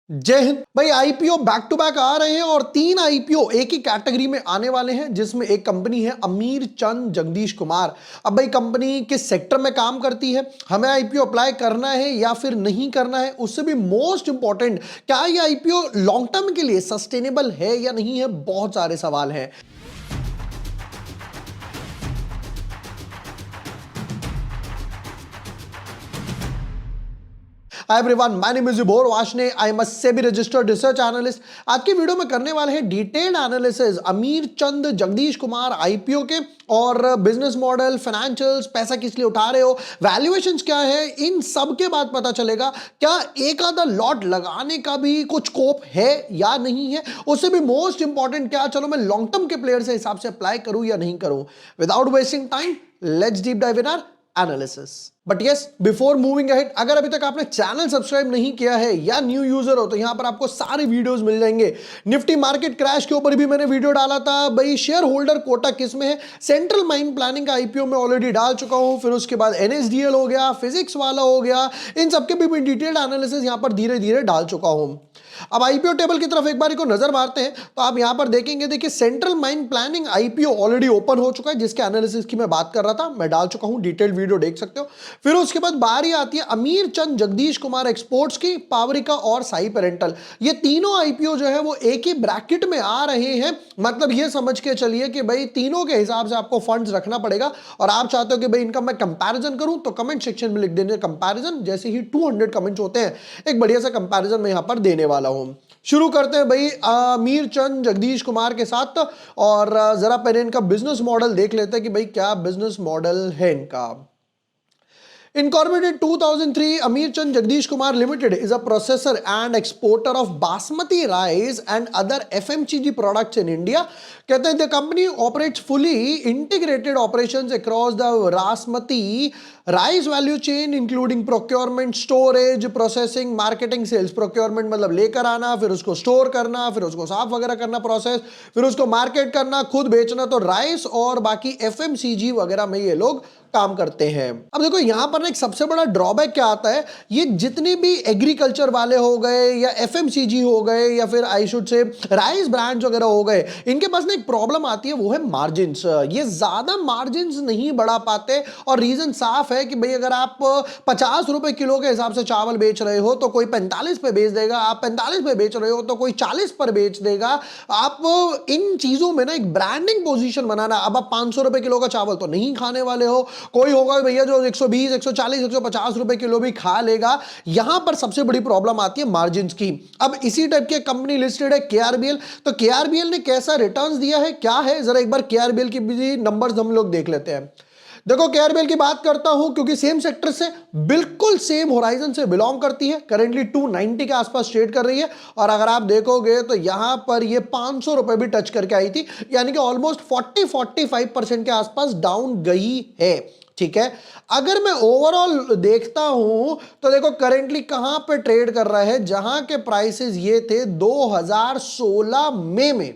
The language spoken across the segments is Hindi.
जय हिंद भाई। आईपीओ बैक टू बैक आ रहे हैं और 3 आईपीओ एक ही कैटेगरी में आने वाले हैं, जिसमें एक कंपनी है अमीर चंद जगदीश कुमार। अब भाई कंपनी किस सेक्टर में काम करती है, हमें आईपीओ अप्लाई करना है या फिर नहीं करना है, उससे भी मोस्ट इंपॉर्टेंट क्या ये आईपीओ लॉन्ग टर्म के लिए सस्टेनेबल है या नहीं है, बहुत सारे सवाल हैं। Hi everyone, my name is युबोर वाशने। I am a SEBI registered research analyst. आज की वीडियो में करने वाले हैं डिटेल्ड एनालिसिस अमीर चंद जगदीश कुमार आईपीओ के, और बिजनेस मॉडल, फाइनेंशियल्स, पैसा किस लिए उठा रहे हो, वैल्यूएशंस क्या है, इन सब के बाद पता चलेगा क्या एक आधा लॉट लगाने का भी कुछ स्कोप है या नहीं है। उससे भी मोस्ट इंपॉर्टेंट क्या, चलो मैं लॉन्ग टर्म के प्लेयर से हिसाब से अप्लाई करूं या नहीं करूं। Without wasting time, let's deep dive in our analysis. But yes, before moving ahead, अगर अभी तक आपने चैनल सब्सक्राइब नहीं किया है या न्यू यूजर हो तो यहां पर आपको सारे वीडियोस मिल जाएंगे। निफ्टी मार्केट क्रैश के ऊपर भी मैंने वीडियो डाला था भाई, शेयर होल्डर कोटा किस में है, सेंट्रल माइन प्लानिंग का आईपीओ में ऑलरेडी डाल चुका हूं, फिर उसके बाद एनएसडीएल हो गया, फिजिक्स वाला हो गया, इन सबके भी डिटेल्ड एनालिसिस यहां पर धीरे धीरे डाल चुका हूं। अब आईपीओ टेबल की तरफ एक बार को नजर मारते हैं तो आप यहां पर देखेंगे, देखिए central mine planning IPO already open हो चुका है, जिसके एनालिसिस की मैं बात कर रहा था, मैं डाल चुका हूं, डिटेल्ड वीडियो देख सकते हो। फिर उसके बाद बारी आती है अमीर चंद जगदीश कुमार एक्सपोर्ट्स की, पावरिका और साई पेरेंटल। ये तीनों आईपीओ जो है वो एक ही ब्रैकेट में आ रहे हैं। मतलब ये समझ के चलिए कि भाई तीनों के हिसाब से आपको फंड्स रखना पड़ेगा, और आप चाहते हो कि भाई इनका मैं कंपैरिजन करूं तो कमेंट सेक्शन में लिख देने कंपैरिजन। जैसे ही 200 कमेंट्स होते हैं, एक बढ़िया सा कंपैरिजन मैं यहां पर देने वाला हूं। शुरू करते हैं भाई अमीर चंद जगदीश कुमार के साथ, और जरा पहले इनका बिजनेस मॉडल देख लेते हैं कि भाई क्या बिजनेस मॉडल है इनका। Incorporated 2003, Amir Chand Jagdish Kumar Limited is a processor and exporter of basmati rice and other FMCG products in India. कहते हैं the company operates fully integrated operations across the basmati rice value chain including procurement, storage, processing, marketing, sales. Procurement मतलब लेकर आना, फिर उसको स्टोर करना, फिर उसको साफ वगैरह करना प्रोसेस, फिर उसको मार्केट करना, खुद बेचना। तो राइस और बाकी एफएमसीजी वगैरह में ये लोग काम करते हैं। अब देखो यहां पर एक सबसे बड़ा ड्रॉबैक क्या आता है, ये जितने भी एग्रीकल्चर वाले हो गए या एफएमसीजी हो गए या फिर I should say rice brands वगैरह हो गए, इनके पास ना एक प्रॉब्लम आती है, वो है मार्जिन्स। ये ज्यादा मार्जिन्स नहीं बढ़ा पाते, और रीजन साफ है कि भाई अगर आप 50 रुपए किलो के हिसाब से चावल बेच रहे हो तो कोई 45 पे बेच देगा, आप 45 पे बेच रहे हो तो कोई 40 पर बेच देगा। आप इन चीजों में ना एक ब्रांडिंग पोजीशन बनाना। अब आप 500 रुपए किलो का चावल तो नहीं खाने वाले हो, कोई होगा भैया जो 120, 140, 150 रुपए किलो भी खा लेगा। यहां पर सबसे बड़ी प्रॉब्लम आती है मार्जिन की। अब इसी टाइप की कंपनी लिस्टेड है केआरबीएल। तो केआरबीएल ने कैसा रिटर्न्स दिया है, क्या है, जरा एक बार केआरबीएल की भी नंबर्स हम लोग देख लेते हैं। देखो केआरबीएल की बात करता हूं क्योंकि सेम सेक्टर से, बिल्कुल सेम होराइजन से बिलोंग करती है। करेंटली 290 के आसपास ट्रेड कर रही है, और अगर आप देखोगे तो यहां पर ये 500 रुपए भी टच करके आई थी, यानी कि ऑलमोस्ट 40-45% के आसपास डाउन गई है। ठीक है, अगर मैं ओवरऑल देखता हूं तो देखो करेंटली कहां पे ट्रेड कर रहा है, जहां के प्राइसेस ये थे 2016 मई में,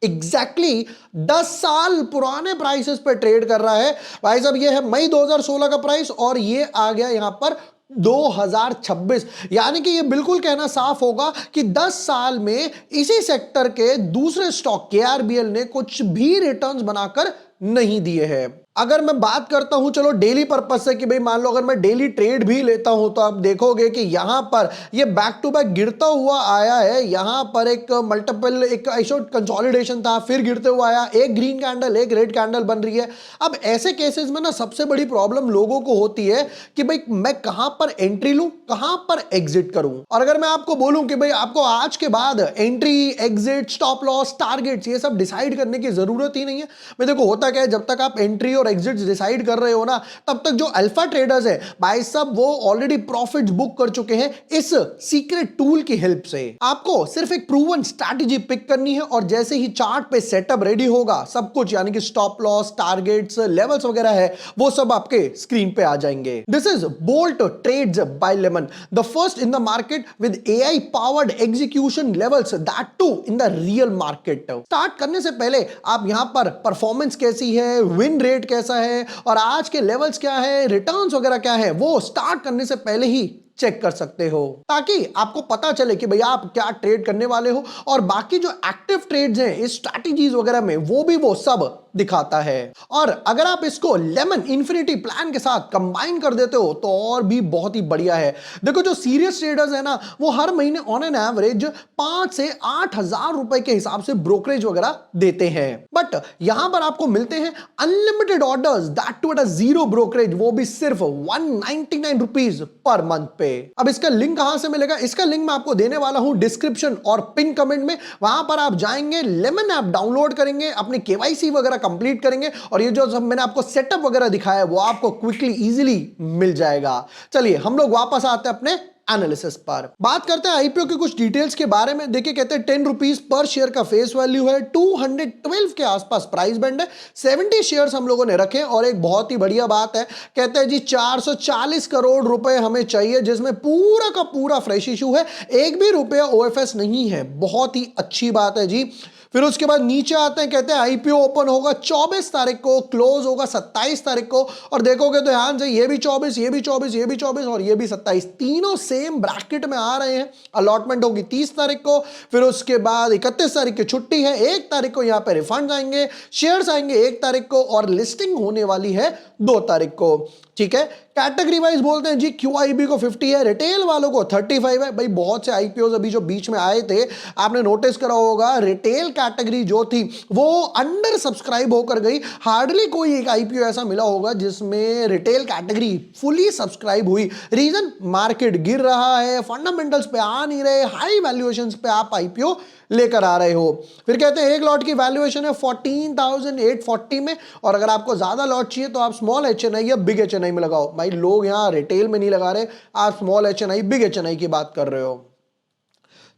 एग्जैक्टली 10 साल पुराने प्राइसेस पे ट्रेड कर रहा है भाई साहब। ये है मई 2016 का प्राइस, और ये आ गया यहां पर 2026। यानी कि ये बिल्कुल कहना साफ होगा कि 10 साल में इसी सेक्टर के दूसरे स्टॉक केआरबीएल ने कुछ भी रिटर्न्स बनाकर नहीं दिए हैं। अगर मैं बात करता हूं चलो डेली पर्पस से कि भाई मान लो अगर मैं डेली ट्रेड भी लेता हूं तो आप देखोगे कि यहां पर ये बैक टू बैक गिरता हुआ आया है। यहां पर एक मल्टीपल एक कंसोलिडेशन था, फिर गिरते हुआ आया, एक ग्रीन कैंडल, एक रेड कैंडल बन रही है। अब ऐसे केसेस में ना सबसे बड़ी प्रॉब्लम लोगों को होती है कि भाई मैं कहां पर एंट्री लूं, कहां पर एग्जिट करूं। और अगर मैं आपको बोलूं कि भाई आपको आज के बाद entry, exit, stop loss, targets ये सब डिसाइड करने की जरूरत ही नहीं है। मैं देखो होता क्या है, जब तक आप एंट्री और एग्जिट्स डिसाइड कर रहे हो ना, तब तक जो अल्फा ट्रेडर्स है भाई साहब वो ऑलरेडी प्रॉफिट्स बुक कर चुके हैं इस सीक्रेट टूल की हेल्प से। आपको सिर्फ एक प्रूवन स्ट्रैटेजी पिक करनी है, और जैसे ही चार्ट पे सेटअप रेडी होगा सब कुछ, यानी कि स्टॉप लॉस, टारगेट्स, लेवल्स वगैरह है, वो सब आपके स्क्रीन पे आ जाएंगे। This is bolt trades by lemon, the first in the market with AI powered execution levels, that too in the real market. Start करने से पहले आप यहां पर परफॉर्मेंस कैसी है, विन रेट कैसा है, और आज के लेवल्स क्या है, रिटर्न्स वगैरह क्या है, वो स्टार्ट करने से पहले ही चेक कर सकते हो, ताकि आपको पता चले कि भैया आप क्या ट्रेड करने वाले हो। और बाकी जो एक्टिव ट्रेड्स हैं इस स्ट्रैटेजीज वगैरह में, वो भी वो सब दिखाता है। और अगर आप इसको लेमन इन्फिनिटी प्लान के साथ कंबाइन कर देते हो तो और भी बहुत ही बढ़िया है। देखो जो सीरियस ट्रेडर्स है ना, वो हर महीने ऑन एन एवरेज 5 से 8 हजार रुपए के हिसाब से ब्रोकरेज वगैरह देते हैं। बट यहां पर आपको मिलते हैं unlimited orders, that too at a zero brokerage, वो भी सिर्फ 199 रुपीज पर मंथ पे। अब इसका लिंक कहां से मिलेगा? इसका लिंक मैं आपको देने वाला हूं डिस्क्रिप्शन और पिन कमेंट में। वहां पर आप जाएंगे, लेमन ऐप डाउनलोड करेंगे, अपनी केवाईसी वगैरह कंप्लीट करेंगे और ये जो सब मैंने आपको सेटअप वगैरह दिखाया है वो आपको क्विकली इजीली मिल जाएगा। चलिए हम लोग वापस आते हैं अपने एनालिसिस पर। बात करते हैं आईपीओ के कुछ डिटेल्स के बारे में। देखिए कहते हैं 10 रुपीज पर शेयर का फेस वैल्यू है, 212 के आसपास प्राइस बैंड है, 70 शेयर्स हम लोगों ने रखे। और एक बहुत ही बढ़िया बात है, कहते हैं जी 440 करोड़ रुपए हमें चाहिए, जिसमें पूरा का पूरा फ्रेश इशू है, एक भी रुपया ओएफएस नहीं है। बहुत ही अच्छी बात है जी। फिर उसके बाद नीचे आते हैं, कहते हैं आईपीओ ओपन होगा 24 तारीख को, क्लोज होगा 27 तारीख को। और देखोगे तो ध्यान से ये भी 24, ये भी 24, ये भी 24 और ये भी 27, तीनों सेम ब्रैकेट में आ रहे हैं। अलॉटमेंट होगी 30 तारीख को। फिर उसके बाद 31 तारीख की छुट्टी है, 1 तारीख को यहां पे रिफंड आएंगे, शेयर्स आएंगे 1 तारीख को और लिस्टिंग होने वाली है 2 तारीख को। ठीक है, कैटेगरी वाइज बोलते हैं जी, क्यूआईबी को 50 है, रिटेल वालों को 35 है। भाई बहुत से आईपीओ अभी जो बीच में आए थे, आपने नोटिस करा होगा रिटेल कैटेगरी जो थी वो अंडर सब्सक्राइब होकर गई। हार्डली कोई एक आईपीओ ऐसा मिला होगा जिसमें रिटेल कैटेगरी फुली सब्सक्राइब हुई। रीजन, मार्केट गिर रहा है, फंडामेंटल्स पे आ नहीं रहे, हाई वैल्यूएशंस पे आप आईपीओ लेकर आ रहे हो। फिर कहते हैं एक लॉट की वैल्यूएशन है 14,840 में, और अगर आपको ज्यादा लॉट चाहिए तो आप स्मॉल एचएनआई या बिग एचएनआई में लगाओ। भाई लोग यहां रिटेल में नहीं लगा रहे, आप स्मॉल एचएनआई बिग एचएनआई की बात कर रहे हो।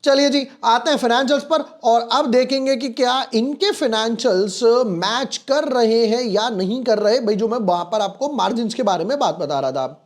चलिए जी आते हैं फाइनेंशियल्स पर, और अब देखेंगे कि क्या इनके फाइनेंशियल्स मैच कर रहे हैं या नहीं कर रहे। भाई जो मैं वहां पर आपको मार्जिन के बारे में बात बता रहा था।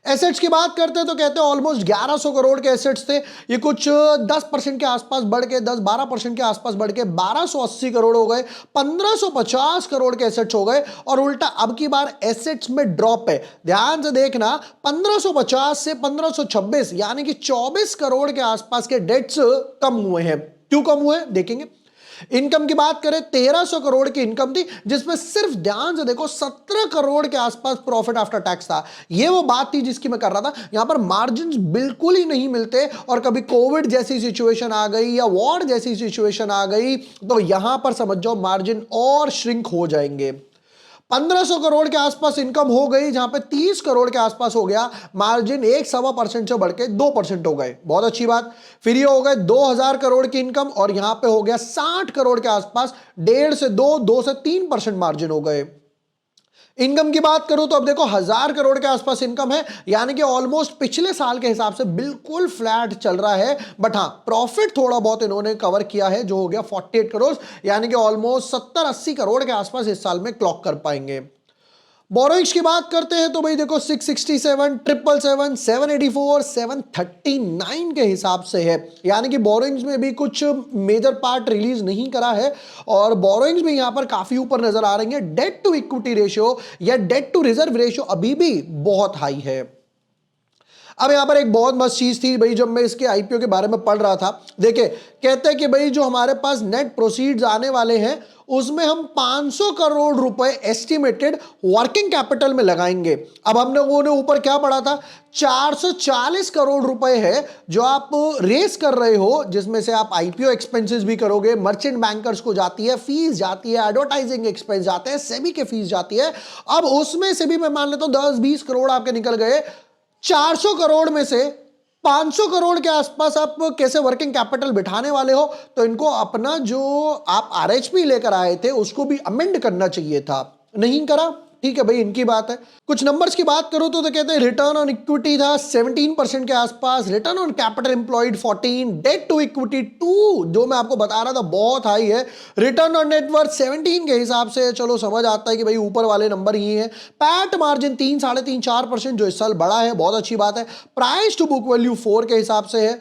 एसेट्स की बात करते हैं तो कहते हैं ऑलमोस्ट 1100 करोड़ के एसेट्स थे, ये कुछ 10% के आसपास बढ़ के 10-12% के आसपास बढ़ के 1280 करोड़ हो गए, 1550 करोड़ के एसेट्स हो गए। और उल्टा अब की बार एसेट्स में ड्रॉप है, ध्यान से देखना, 1550 से 1526 यानी कि 24 करोड़ के आसपास के डेट्स कम हुए हैं। क्यों कम हुए देखेंगे। इनकम की बात करें 1300 करोड़ की इनकम थी, जिसमें सिर्फ ध्यान से देखो 17 करोड़ के आसपास प्रॉफिट आफ्टर टैक्स था। यह वो बात थी जिसकी मैं कर रहा था, यहां पर मार्जिन्स बिल्कुल ही नहीं मिलते, और कभी कोविड जैसी सिचुएशन आ गई या वॉर जैसी सिचुएशन आ गई तो यहां पर समझ जाओ मार्जिन और श्रिंक हो जाएंगे। 1500 करोड़ के आसपास इनकम हो गई, जहां पे 30 करोड़ के आसपास हो गया, मार्जिन 1.25% से बढ़ के 2% हो गए, बहुत अच्छी बात। फिर ये हो गए 2000 करोड़ की इनकम, और यहां पे हो गया 60 करोड़ के आसपास, 1.5 से 2 से 3% मार्जिन हो गए। इनकम की बात करूं तो अब देखो 1000 करोड़ के आसपास इनकम है, यानी कि ऑलमोस्ट पिछले साल के हिसाब से बिल्कुल फ्लैट चल रहा है। बट हाँ, प्रॉफिट थोड़ा बहुत इन्होंने कवर किया है, जो हो गया 48 करोड़, यानी कि ऑलमोस्ट 70-80 करोड़ के आसपास इस साल में क्लॉक कर पाएंगे। बोरोइंग्स की बात करते हैं तो भाई देखो 667, 777, 784, 739 के हिसाब से है, यानी कि बोरोइंग्स में भी कुछ मेजर पार्ट रिलीज नहीं करा है, और बोरोइंग्स भी यहां पर काफी ऊपर नजर आ रही है। डेट टू इक्विटी रेशियो या डेट टू रिजर्व रेशियो अभी भी बहुत हाई है। अब यहां पर एक बहुत मस्त चीज थी भाई, जब मैं इसके आईपीओ के बारे में पढ़ रहा था, देखिए कहते हैं कि भाई जो हमारे पास नेट प्रोसीड्स आने वाले हैं उसमें हम 500 करोड़ रुपए एस्टिमेटेड वर्किंग कैपिटल में लगाएंगे। अब हम लोगों ने ऊपर क्या पढ़ा था, 440 करोड़ रुपए है जो आप रेस कर रहे हो, जिसमें से आप आईपीओ एक्सपेंसेस भी करोगे, मर्चेंट बैंकर्स को जाती है फीस, जाती है एडवर्टाइजिंग एक्सपेंस जाते हैं, सेबी के फीस जाती है। अब उसमें से भी मैं मान लेता हूं 10-20 करोड़ आपके निकल गए, 400 करोड़ में से 500 करोड़ के आसपास आप कैसे वर्किंग कैपिटल बिठाने वाले हो, तो इनको अपना जो आप आरएचपी लेकर आए थे उसको भी अमेंड करना चाहिए था, नहीं करा। ठीक है भाई, इनकी बात है। कुछ नंबर्स की बात करो तो कहते हैं रिटर्न ऑन इक्विटी था 17% के आसपास, return on capital employed 14, debt to equity 2 जो मैं आपको बता रहा था बहुत हाई है, रिटर्न ऑन नेटवर्थ 17 के हिसाब से चलो समझ आता है कि भाई ऊपर वाले नंबर ही है। पैट मार्जिन 3, 3.5, 4% जो इस साल बड़ा है, बहुत अच्छी बात है। प्राइस टू बुक वैल्यू 4 के हिसाब से है।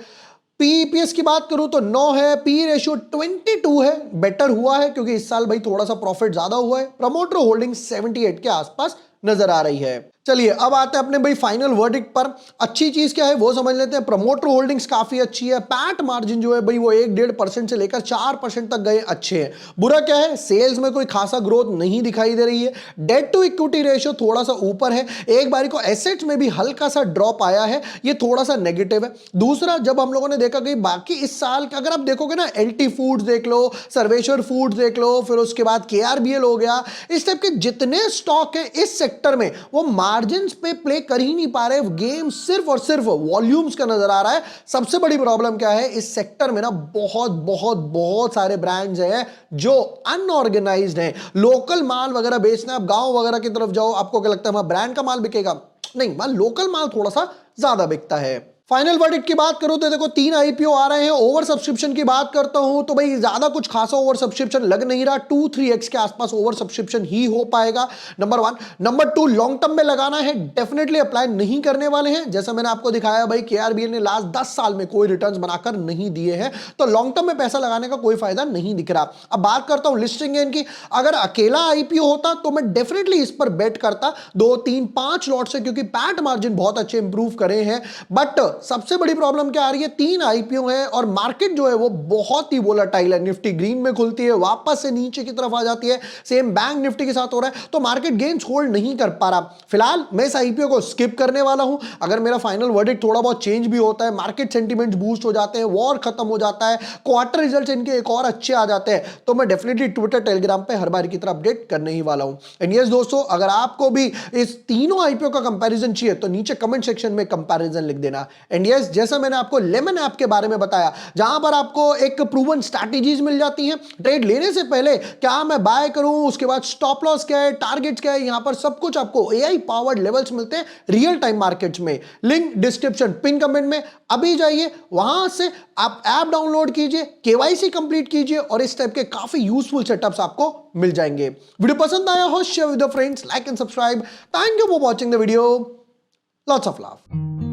पीईपीएस की बात करूं तो 9 है, पी रेशियो 22 है, बेटर हुआ है क्योंकि इस साल भाई थोड़ा सा प्रॉफिट ज्यादा हुआ है। प्रमोटर होल्डिंग 78 के आसपास नजर आ रही है। चलिए अब आते हैं अपने भाई फाइनल वर्डिक्ट पर। अच्छी चीज क्या है वो समझ लेते हैं। प्रमोटर होल्डिंग्स काफी अच्छी है। पैट मार्जिन जो है भाई वो 1-1.5% से लेकर 4% तक गए, अच्छे हैं। बुरा क्या है, सेल्स में कोई खासा ग्रोथ नहीं दिखाई दे रही है। डेट टू इक्विटी रेशियो थोड़ा सा ऊपर है। एक बारी को एसेट्स में भी हल्का सा ड्रॉप आया है, ये थोड़ा सा नेगेटिव है। दूसरा, जब हम लोगों ने देखा कि बाकी इस साल का अगर आप देखोगे ना, एलटी फूड्स देख लो, सर्वेश्वर फूड्स देख लो, फिर उसके बाद केआरबीएल हो गया, इस टाइप के जितने स्टॉक है इस सेक्टर में वो मार्जिन्स पे प्ले कर ही नहीं पा रहे। गेम सिर्फ और सिर्फ वॉल्यूम्स का नजर आ रहा है। सबसे बड़ी प्रॉब्लम क्या है, इस सेक्टर में ना बहुत बहुत बहुत सारे ब्रांड्स हैं जो अनऑर्गेनाइज्ड हैं। लोकल माल वगैरह बेचना, आप गांव वगैरह की तरफ जाओ, आपको क्या लगता है वहां ब्रांड का माल बिकेगा? नहीं, वहां लोकल माल थोड़ा सा ज्यादा बिकता है। फाइनल वर्डिक्ट की बात करूं तो देखो 3 आईपीओ आ रहे हैं। ओवर सब्सक्रिप्शन की बात करता हूं तो भाई ज्यादा कुछ खासा ओवर सब्सक्रिप्शन लग नहीं रहा। 2-3x के आसपास ओवर सब्सक्रिप्शन ही हो पाएगा, नंबर 1। नंबर 2, लॉन्ग टर्म में लगाना है, डेफिनेटली अप्लाई नहीं करने वाले हैं। जैसा मैंने आपको दिखाया भाई, केआरबीएल ने लास्ट 10 साल में कोई रिटर्न्स बनाकर नहीं दिए हैं, तो लॉन्ग टर्म में पैसा लगाने का कोई फायदा नहीं दिख रहा। अब बात करता हूं लिस्टिंग गेन की। अगर अकेला आईपीओ होता तो मैं डेफिनेटली इस पर बेट करता 2-3-5 लॉट से, क्योंकि पैट मार्जिन बहुत अच्छे इंप्रूव करे हैं। बट सबसे बड़ी प्रॉब्लम क्या आ रही है, 3 आईपीओ है और मार्केट जो है वो बहुत ही वोलेटाइल है। निफ्टी ग्रीन में खुलती है, वापस से नीचे की तरफ आ जाती है। सेम बैंक निफ्टी के साथ हो रहा है, तो मार्केट गेन्स होल्ड नहीं कर पा रहा। फिलहाल मैं इस आईपीओ को स्किप करने वाला हूं। अगर मेरा फाइनल वर्डिक्ट थोड़ा बहुत चेंज भी होता है, मार्केट सेंटीमेंट्स बूस्ट हो जाते हैं, वॉर खत्म हो जाता है, क्वार्टर रिजल्ट्स इनके एक और अच्छे आ जाते हैं, तो मैं डेफिनेटली ट्विटर टेलीग्राम पे हर बार की तरह अपडेट करने ही वाला हूं। एंड यस दोस्तों, अगर आपको भी इस तीनों आईपीओ का कंपैरिजन चाहिए तो नीचे कमेंट सेक्शन में कंपैरिजन लिख देना। एंड यस, जैसा मैंने आपको लेमन ऐप के बारे में बताया, जहां पर आपको एक प्रूवन स्ट्रैटेजीज मिल जाती हैं ट्रेड लेने से पहले, क्या मैं बाय करूं, उसके बाद स्टॉप लॉस क्या है, टारगेट्स क्या है, यहां पर सब कुछ आपको एआई पावर्ड लेवल्स मिलते हैं रियल टाइम मार्केट्स में। लिंक डिस्क्रिप्शन पिन कमेंट में। अभी जाइए वहां से आप ऐप डाउनलोड कीजिए, केवाईसी कंप्लीट कीजिए और इस टाइप के काफी यूजफुल सेटअप्स आपको मिल जाएंगे। वीडियो पसंद आया हो, share with your friends, like and subscribe. Thank you for watching the video. Lots of love.